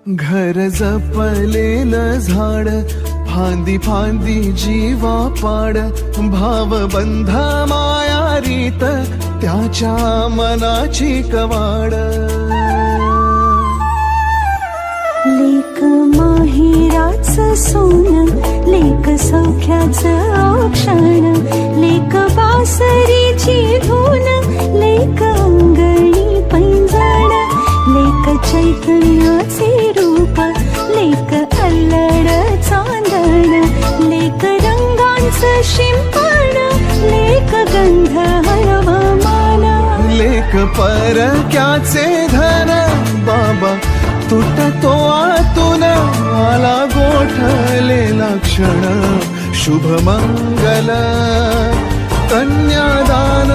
घर जपलेलं झाड, फांदी फांदी जीवा पाड, भावबंध माया रीत त्याच्या मनाची कवाड. लेक माहेराचं सोन, लेक सौख्याचं औक्षण, लेक बासरीची धून, लेक अंगणी पैंजण, लेक चैतन्याचे रूप, लेक अल्लड चांदण, लेक रंगांचं शिंपण, लेक गंध हळवमान, लेक परक्याचे धन, बाबा तुटतो आतून आला गोठलेला क्षण. शुभ मंगल कन्यादान.